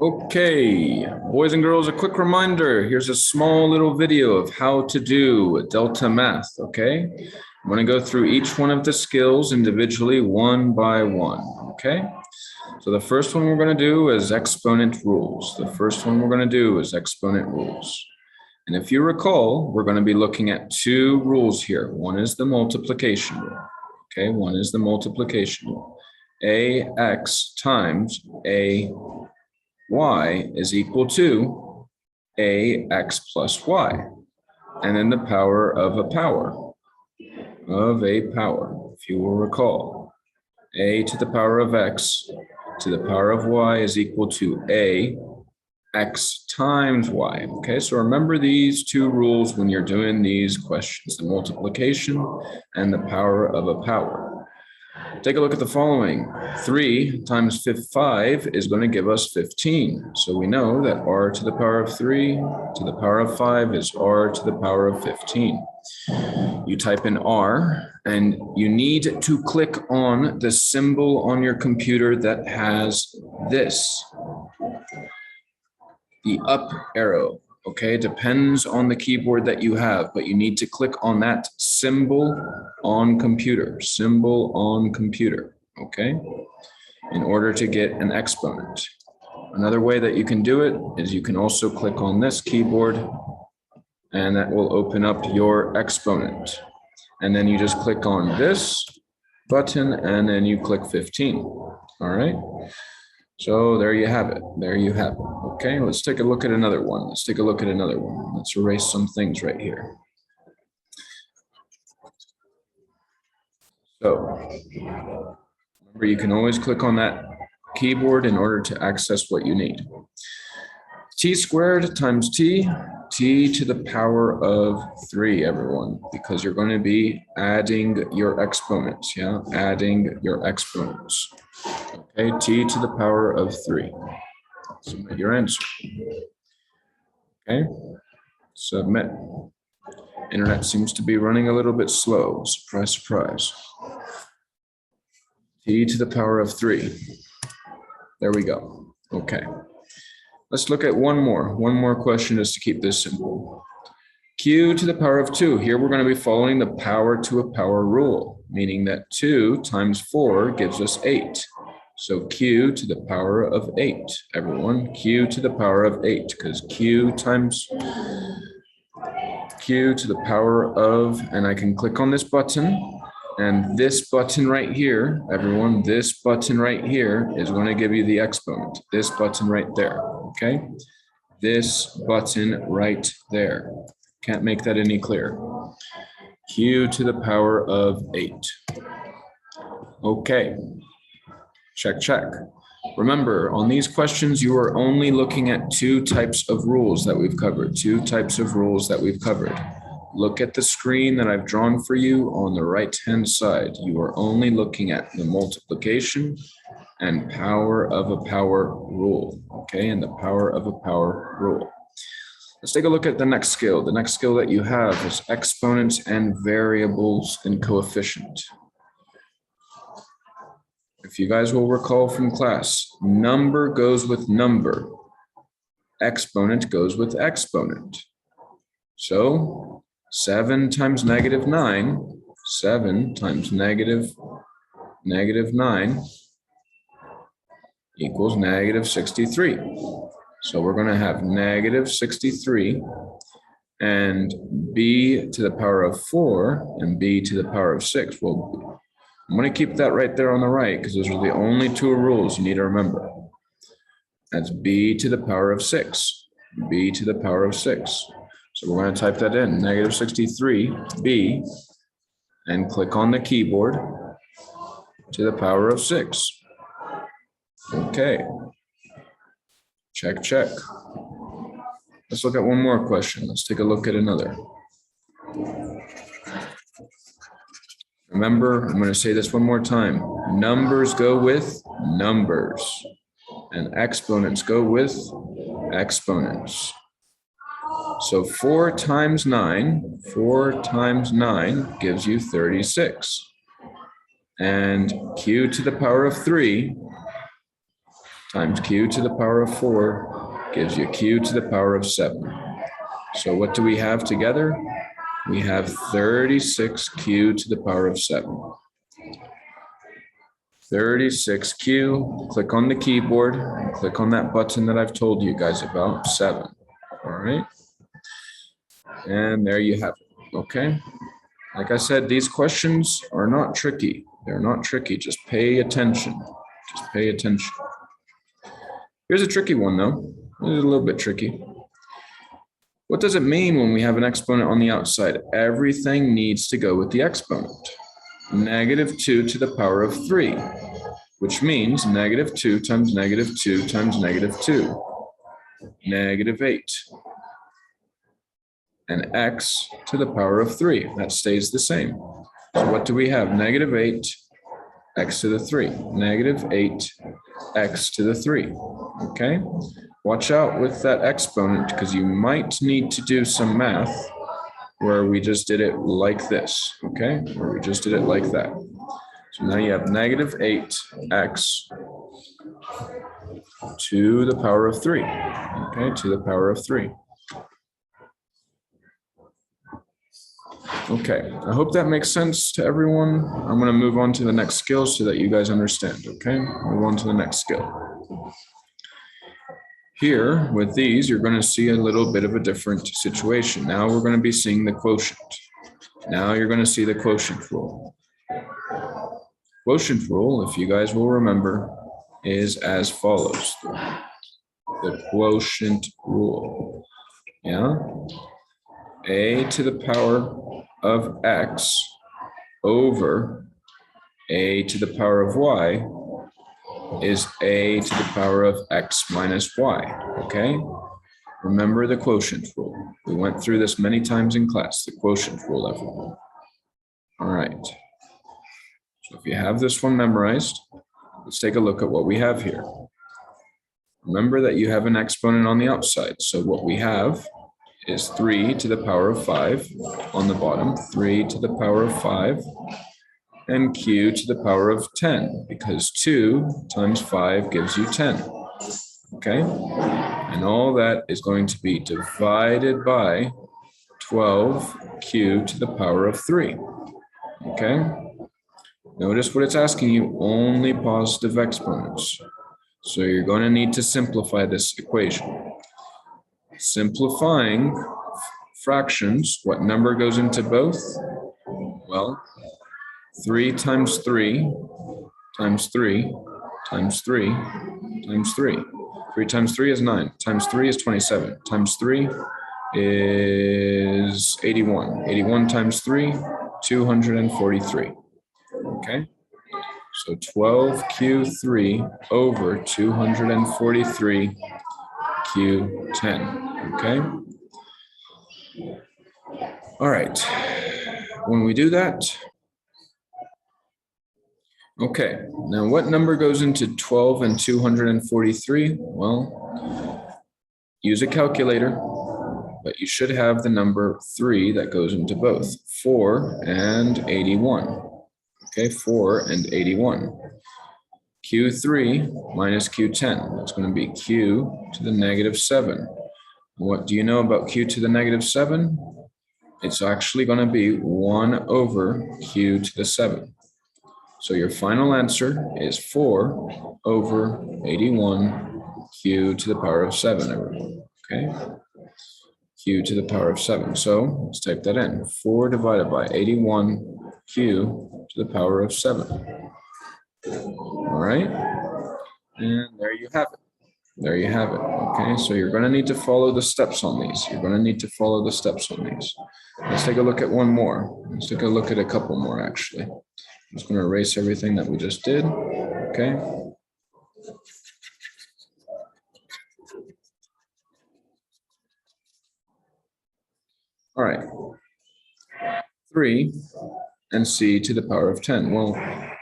Okay, boys and girls, a quick reminder. Here's a small little video of how to do delta math, okay? I'm going to go through each one of the skills individually, one by one, okay? So the first one we're going to do is exponent rules. And if you recall, we're going to be looking at two rules here. One is the multiplication rule, okay? One is the multiplication rule. AX times A y is equal to ax plus y, and then the power of a power, if you will recall. A to the power of x to the power of y is equal to a x times y. Okay, so remember these two rules when you're doing these questions, the multiplication and the power of a power. Take a look at the following. 3 times 5 is going to give us 15. So we know that r to the power of 3 to the power of 5 is r to the power of 15. You type in r, and you need to click on the symbol on your computer that has this, the up arrow. Okay, depends on the keyboard that you have, but you need to click on that symbol on computer, okay, in order to get an exponent. Another way that you can do it is you can also click on this keyboard, and that will open up your exponent. And then you just click on this button, and then you click 15, all right? So there you have it. Okay, let's take a look at another one. Let's erase some things right here. So remember, you can always click on that keyboard in order to access what you need. T squared times t to the power of 3, everyone, because you're going to be adding your exponents, yeah? Adding your exponents. Okay, t to the power of 3. Submit your answer. Okay, submit. Internet seems to be running a little bit slow. Surprise, surprise. T to the power of 3. There we go. Okay. Let's look at one more question just to keep this simple. Q to the power of 2. Here we're going to be following the power to a power rule, meaning that 2 times 4 gives us 8. So Q to the power of 8, everyone. Q to the power of 8, because Q times Q to the power of, and I can click on this button, and this button right here, everyone, this button right here is going to give you the exponent. This button right there, okay? This button right there. Can't make that any clearer. Q to the power of 8. Okay. Check, check. Remember, on these questions, you are only looking at two types of rules that we've covered. Look at the screen that I've drawn for you on the right-hand side. You are only looking at the multiplication and power of a power rule, okay? And the power of a power rule. Let's take a look at the next skill. The next skill that you have is exponents and variables and coefficient. If you guys will recall from class, number goes with number. Exponent goes with exponent. So 7 times negative 9, 7 times negative 9 equals negative 63. So we're going to have negative 63 and b to the power of 4 and b to the power of 6. Well, I'm going to keep that right there on the right because those are the only two rules you need to remember. That's b to the power of 6. B to the power of 6. So we're going to type that in, negative 63b, and click on the keyboard to the power of 6. Okay. Check, check. Let's look at one more question. Let's take a look at another. Remember, I'm going to say this one more time. Numbers go with numbers, and exponents go with exponents. So 4 times 9 gives you 36. And q to the power of 3 times q to the power of 4 gives you q to the power of 7. So what do we have together? We have 36q to the power of 7. 36q, click on the keyboard and click on that button that I've told you guys about, 7. All right. And there you have it. Okay. Like I said, these questions are not tricky. They're not tricky. Just pay attention. Just pay attention. Here's a tricky one though. It's a little bit tricky. What does it mean when we have an exponent on the outside? Everything needs to go with the exponent. -2 to the power of 3, which means -2 times -2 times -2, -8. And x to the power of 3. That stays the same. So what do we have? -8 x to the 3. -8 x to the 3. Okay? Watch out with that exponent because you might need to do some math where we just did it like this. Okay? Where we just did it like that. So now you have -8x to the power of 3. Okay? To the power of 3. Okay, I hope that makes sense to everyone. I'm going to move on to the next skill so that you guys understand, okay? Move on to the next skill. Here, with these, you're going to see a little bit of a different situation. Now we're going to be seeing the quotient. Now you're going to see the quotient rule. Quotient rule, if you guys will remember, is as follows. The quotient rule, yeah? A to the power of x over a to the power of y is a to the power of x minus y, okay? Remember the quotient rule. We went through this many times in class, the quotient rule, everyone. All right. So if you have this one memorized, let's take a look at what we have here. Remember that you have an exponent on the outside. So what we have is 3 to the power of 5 on the bottom, 3 to the power of 5, and q to the power of 10, because 2 times 5 gives you 10, okay? And all that is going to be divided by 12q to the power of 3, okay? Notice what it's asking you, only positive exponents. So you're going to need to simplify this equation. Simplifying fractions, what number goes into both? Well, 3 times 3 times 3 times 3 times 3. 3 times 3 is 9, times 3 is 27, times 3 is 81. 81 times 3, 243. Okay? So 12q3 over 243 q10, okay? All right, when we do that, okay, now what number goes into 12 and 243? Well, use a calculator, but you should have the number 3 that goes into both, 4 and 81, okay, 4 and 81. Q3 minus Q10, that's going to be Q to the negative 7. What do you know about Q to the negative 7? It's actually going to be 1 over Q to the 7. So your final answer is 4 over 81 Q to the power of 7, everyone, okay? Q to the power of 7. So let's type that in. 4 divided by 81 Q to the power of 7. All right, and there you have it. There you have it. Okay, so you're going to need to follow the steps on these. You're going to need to follow the steps on these. Let's take a look at one more. Let's take a look at a couple more, actually. I'm just going to erase everything that we just did. Okay. All right. 3 and c to the power of 10. Well,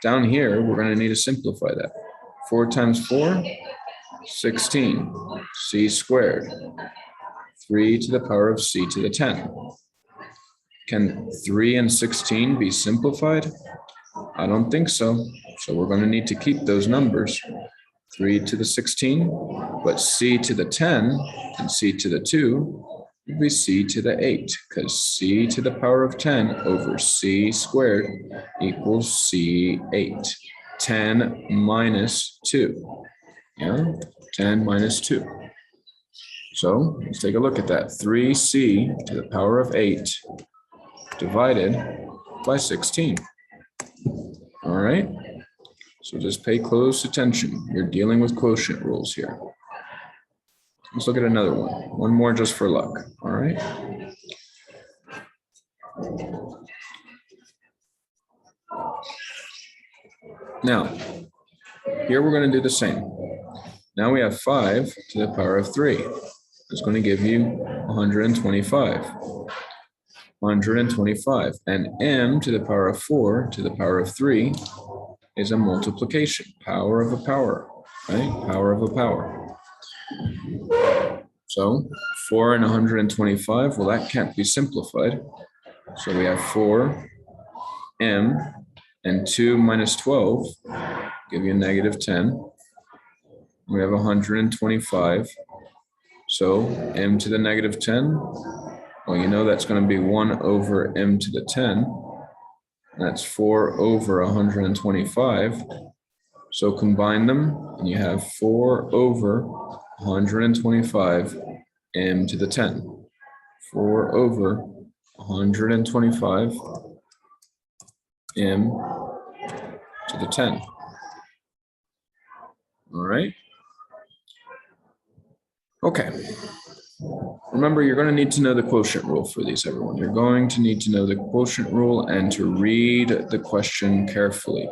down here, we're going to need to simplify that. 4 times 4, 16, c squared. 3 to the power of c to the 10. Can 3 and 16 be simplified? I don't think so. So we're going to need to keep those numbers. 3 to the 16, but c to the 10 and c to the 2 would be c to the 8, because c to the power of 10 over c squared equals c8. 10 minus 2. Yeah, 10 minus 2. So let's take a look at that. 3c to the power of 8 divided by 16. All right. So just pay close attention. You're dealing with quotient rules here. Let's look at another one. One more just for luck. All right. Now, here we're going to do the same. Now we have 5 to the power of 3. It's going to give you 125. 125. And m to the power of 4 to the power of 3 is a multiplication. Power of a power, right? Power of a power. So 4 and 125, well, that can't be simplified. So we have 4m and 2 minus 12 give you negative 10. We have 125. So m to the negative 10, well, you know that's going to be 1 over m to the 10. That's 4 over 125. So combine them, and you have 4 over 125 m to the 10. 4 over 125 m to the 10. All right. Okay. Remember, you're going to need to know the quotient rule for these, everyone. You're going to need to know the quotient rule and to read the question carefully,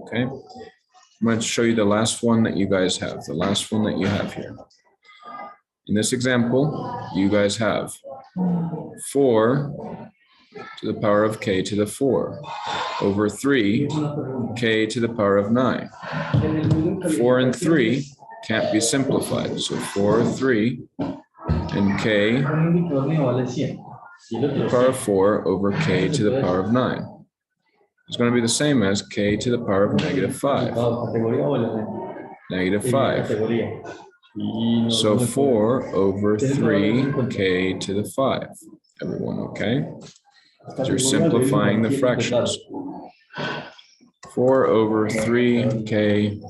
Okay. I'm going to show you the last one that you guys have, here. In this example, you guys have 4 to the power of k to the 4 over 3 k to the power of 9. 4 and 3 can't be simplified. So 4, 3, and k to the power of 4 over k to the power of 9. It's going to be the same as k to the power of negative 5. Negative 5. So 4 over 3k to the 5. Everyone okay? So you're simplifying the fractions. 4 over 3k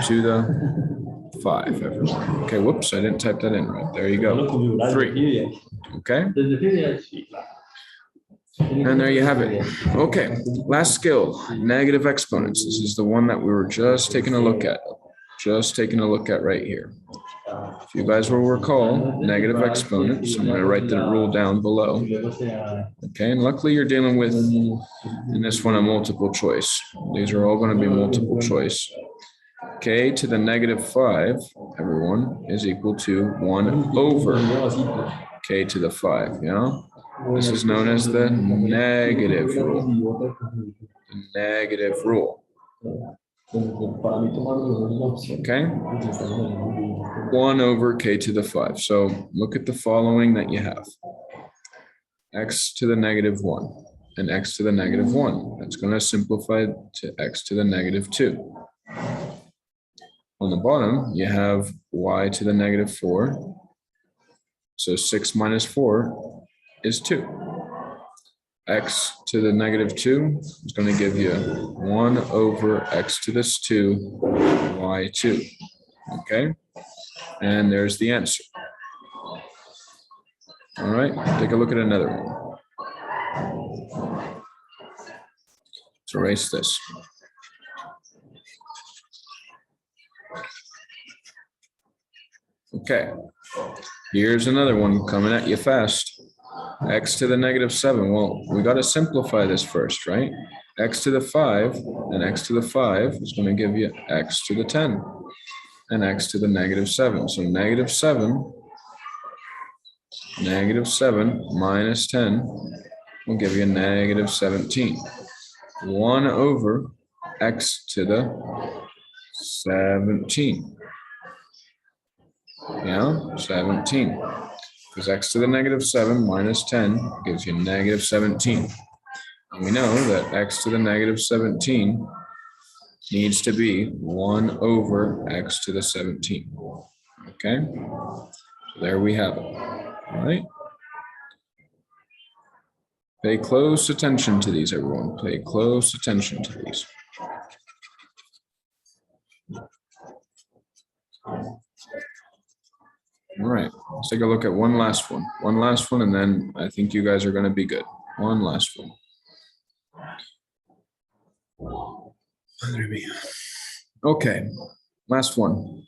to the 5, everyone. Okay, whoops, I didn't type that in right. There you go. 3. Okay? And there you have it. Okay, last skill, negative exponents. This is the one that we were just taking a look at. Right here. If you guys will recall, negative exponents, I'm going to write the rule down below. Okay, and luckily you're dealing with, in this one, a multiple choice. These are all going to be multiple choice. K to the negative 5, everyone, is equal to 1 over k to the 5, yeah? This is known as the negative rule. The negative rule. Okay? 1 over k to the 5. So look at the following that you have. X to the negative 1 and x to the negative 1. That's going to simplify to x to the negative 2. On the bottom, you have y to the negative 4. So 6 minus 4 is 2. X to the negative 2 is going to give you 1 over x to this 2, y2. Okay? And there's the answer. All right, take a look at another one. Let's erase this. Okay, here's another one coming at you fast. X to the negative 7. Well, we got to simplify this first, right? X to the 5 and x to the 5 is going to give you x to the 10 and x to the negative 7. So negative 7 minus 10 will give you negative 17. 1 over x to the 17. Yeah, 17. Because x to the negative 7 minus 10 gives you negative 17. And we know that x to the negative 17 needs to be 1 over x to the 17. Okay, so there we have it. All right. Pay close attention to these, everyone. Pay close attention to these. All right, let's take a look at one last one. One last one, and then I think you guys are going to be good. One last one. Okay, last one.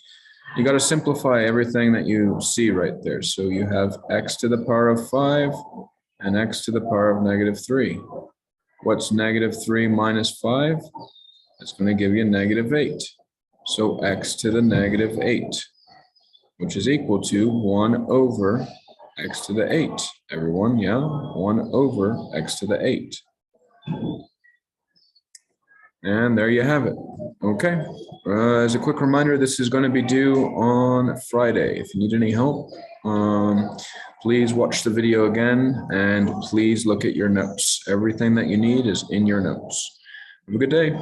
You got to simplify everything that you see right there. So you have x to the power of 5 and x to the power of -3. What's -3 minus 5? It's going to give you -8. So x to the -8, which is equal to 1 over x to the 8. Everyone, yeah? 1 over x to the 8. And there you have it. Okay. As a quick reminder, this is going to be due on Friday. If you need any help, please watch the video again and please look at your notes. Everything that you need is in your notes. Have a good day.